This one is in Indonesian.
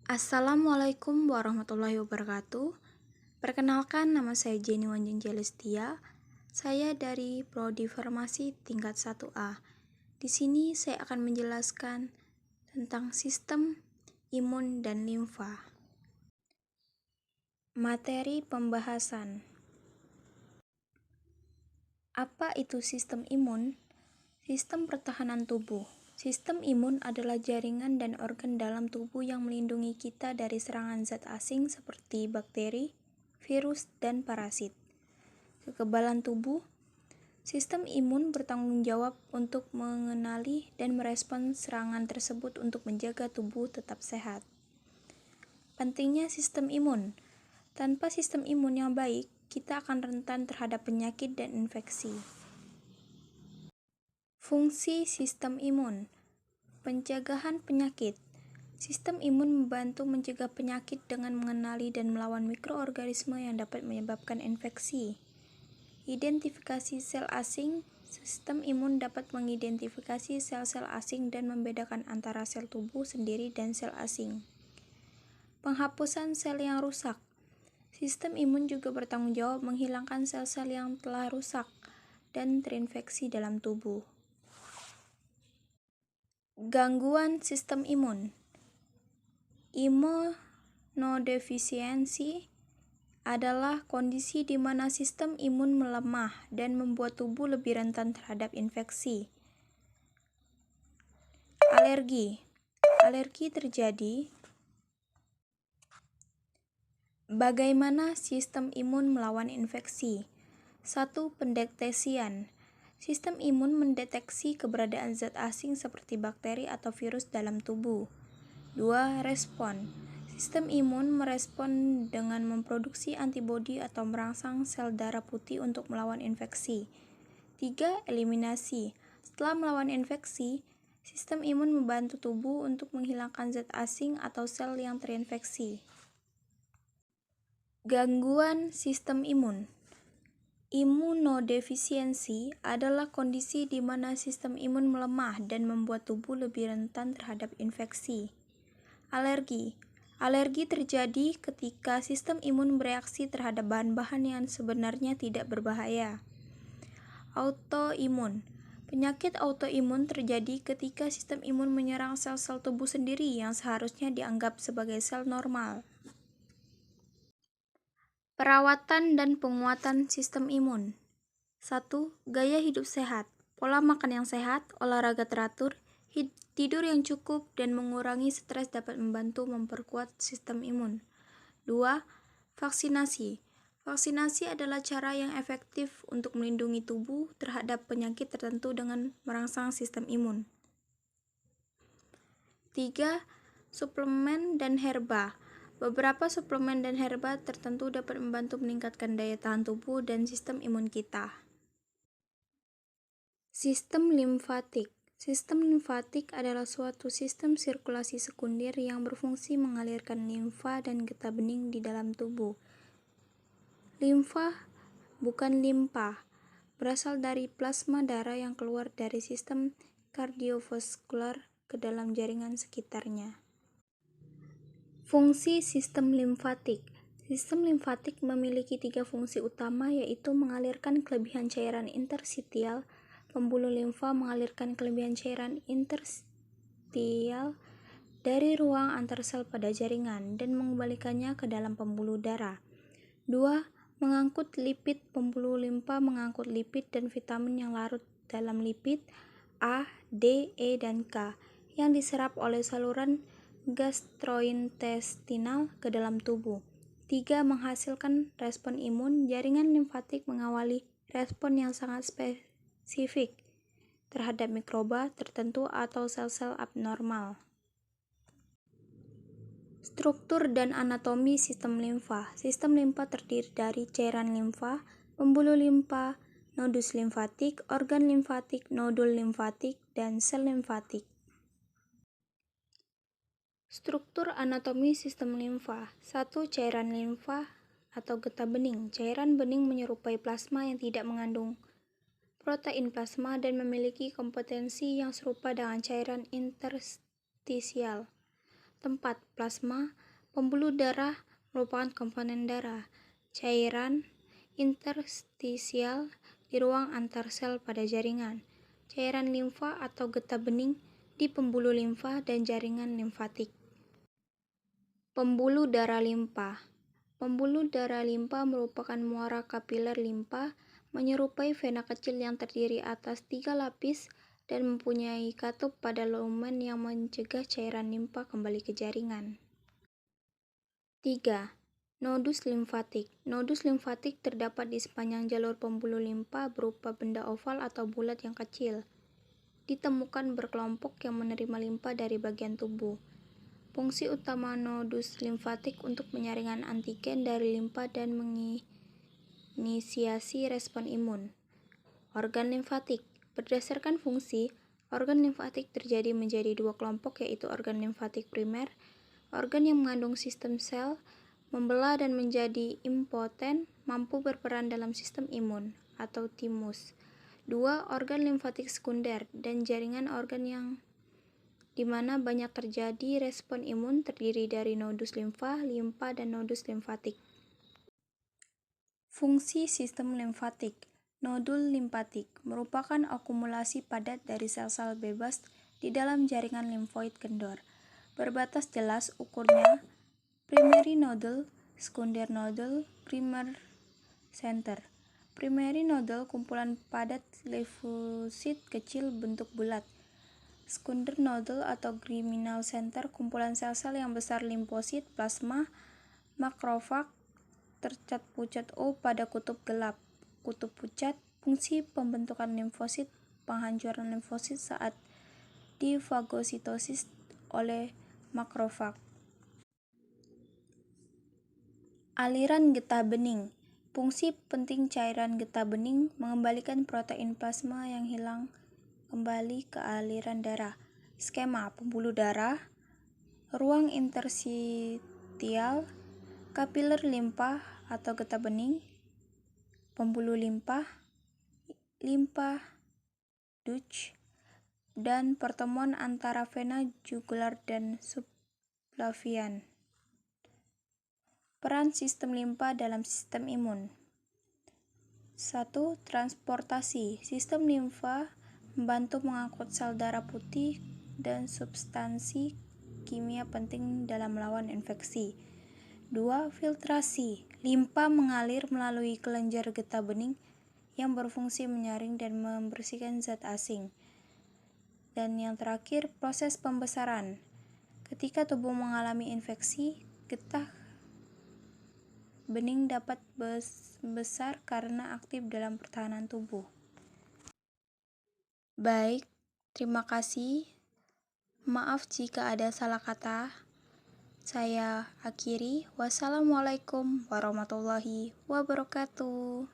Assalamualaikum warahmatullahi wabarakatuh. Perkenalkan, nama saya Jenny Wanjung Jelestia. Saya dari Prodi Farmasi tingkat 1A. Di sini saya akan menjelaskan tentang sistem imun dan limfa. Materi pembahasan. Apa itu sistem imun? Sistem pertahanan tubuh. Sistem imun adalah jaringan dan organ dalam tubuh yang melindungi kita dari serangan zat asing seperti bakteri, virus, dan parasit. Kekebalan tubuh. Sistem imun bertanggung jawab untuk mengenali dan merespons serangan tersebut untuk menjaga tubuh tetap sehat. Pentingnya sistem imun. Tanpa sistem imun yang baik, kita akan rentan terhadap penyakit dan infeksi. Fungsi sistem imun. Pencegahan penyakit. Sistem imun membantu mencegah penyakit dengan mengenali dan melawan mikroorganisme yang dapat menyebabkan infeksi. Identifikasi sel asing. Sistem imun dapat mengidentifikasi sel-sel asing dan membedakan antara sel tubuh sendiri dan sel asing. Penghapusan sel yang rusak. Sistem imun juga bertanggung jawab menghilangkan sel-sel yang telah rusak dan terinfeksi dalam tubuh. Gangguan sistem imun. Imunodefisiensi adalah kondisi di mana sistem imun melemah dan membuat tubuh lebih rentan terhadap infeksi. Alergi. Alergi terjadi. Bagaimana sistem imun melawan infeksi? 1. Pendeteksian. Sistem imun mendeteksi keberadaan zat asing seperti bakteri atau virus dalam tubuh. 2. Respon. Sistem imun merespon dengan memproduksi antibodi atau merangsang sel darah putih untuk melawan infeksi. 3. Eliminasi. Setelah melawan infeksi, sistem imun membantu tubuh untuk menghilangkan zat asing atau sel yang terinfeksi. Gangguan sistem imun. Imunodefisiensi adalah kondisi di mana sistem imun melemah dan membuat tubuh lebih rentan terhadap infeksi. Alergi. Alergi terjadi ketika sistem imun bereaksi terhadap bahan-bahan yang sebenarnya tidak berbahaya. Autoimun. Penyakit autoimun terjadi ketika sistem imun menyerang sel-sel tubuh sendiri yang seharusnya dianggap sebagai sel normal. Perawatan dan penguatan sistem imun. 1. Gaya hidup sehat. Pola makan yang sehat, olahraga teratur, tidur yang cukup, dan mengurangi stres dapat membantu memperkuat sistem imun. 2. Vaksinasi. Vaksinasi adalah cara yang efektif untuk melindungi tubuh terhadap penyakit tertentu dengan merangsang sistem imun. 3. Suplemen dan herba. Beberapa suplemen dan herba tertentu dapat membantu meningkatkan daya tahan tubuh dan sistem imun kita. Sistem limfatik. Sistem limfatik adalah suatu sistem sirkulasi sekunder yang berfungsi mengalirkan limfa dan getah bening di dalam tubuh. Limfa, bukan limpa, berasal dari plasma darah yang keluar dari sistem kardiovaskular ke dalam jaringan sekitarnya. Fungsi sistem limfatik. Sistem limfatik memiliki 3 fungsi utama, yaitu mengalirkan kelebihan cairan interstisial. Pembuluh limfa mengalirkan kelebihan cairan interstisial dari ruang antar sel pada jaringan dan mengembalikannya ke dalam pembuluh darah. 2. Mengangkut lipid. Pembuluh limfa mengangkut lipid dan vitamin yang larut dalam lipid A, D, E, dan K yang diserap oleh saluran gastrointestinal ke dalam tubuh. 3. Menghasilkan respon imun. Jaringan limfatik mengawali respon yang sangat spesifik terhadap mikroba tertentu atau sel-sel abnormal. Struktur dan anatomi sistem limfa. Sistem limfa terdiri dari cairan limfa, pembuluh limfa, nodus limfatik, organ limfatik, nodul limfatik, dan sel limfatik. Struktur anatomi sistem limfa. 1. Cairan limfa atau getah bening. Cairan bening menyerupai plasma yang tidak mengandung protein plasma dan memiliki kompetensi yang serupa dengan cairan interstisial. Tempat plasma, pembuluh darah merupakan komponen darah. Cairan interstisial di ruang antar sel pada jaringan. Cairan limfa atau getah bening di pembuluh limfa dan jaringan limfatik. Pembuluh darah limpa. Pembuluh darah limpa merupakan muara kapiler limpa menyerupai vena kecil yang terdiri atas 3 lapis dan mempunyai katup pada lumen yang mencegah cairan limpa kembali ke jaringan. 3. Nodus limfatik. Nodus limfatik terdapat di sepanjang jalur pembuluh limpa berupa benda oval atau bulat yang kecil. Ditemukan berkelompok yang menerima limpa dari bagian tubuh. Fungsi utama nodus limfatik untuk menyaringkan antigen dari limpa dan menginisiasi respon imun. Organ limfatik. Berdasarkan fungsi, organ limfatik terjadi menjadi 2 kelompok, yaitu organ limfatik primer, organ yang mengandung sistem sel, membelah dan menjadi impoten, mampu berperan dalam sistem imun, atau timus. 2. Organ limfatik sekunder dan jaringan organ yang di mana banyak terjadi respon imun terdiri dari nodus limfa, dan nodus limfatik. Fungsi sistem limfatik. Nodul limfatik merupakan akumulasi padat dari sel-sel bebas di dalam jaringan limfoid kendor. Berbatas jelas ukurnya primary nodule, secondary nodule, primer center. Primary nodule kumpulan padat limfosit kecil bentuk bulat. Secondary nodule atau germinal center kumpulan sel-sel yang besar limfosit, plasma, makrofag, tercat pucat O pada kutub gelap. Kutub pucat, fungsi pembentukan limfosit, penghancuran limfosit saat difagositosis oleh makrofag. Aliran getah bening. Fungsi penting cairan getah bening mengembalikan protein plasma yang hilang kembali ke aliran darah. Skema pembuluh darah, ruang interstisial, kapiler limpa atau getah bening, pembuluh limpa, duct, dan pertemuan antara vena jugular dan subclavian. Peran sistem limpa dalam sistem imun. 1. Transportasi. Sistem limfa membantu mengangkut sel darah putih dan substansi kimia penting dalam melawan infeksi. 2. Filtrasi. Limpa mengalir melalui kelenjar getah bening yang berfungsi menyaring dan membersihkan zat asing. Dan yang terakhir, proses pembesaran. Ketika tubuh mengalami infeksi, getah bening dapat besar karena aktif dalam pertahanan tubuh. Baik, terima kasih. Maaf jika ada salah kata. Saya akhiri. Wassalamualaikum warahmatullahi wabarakatuh.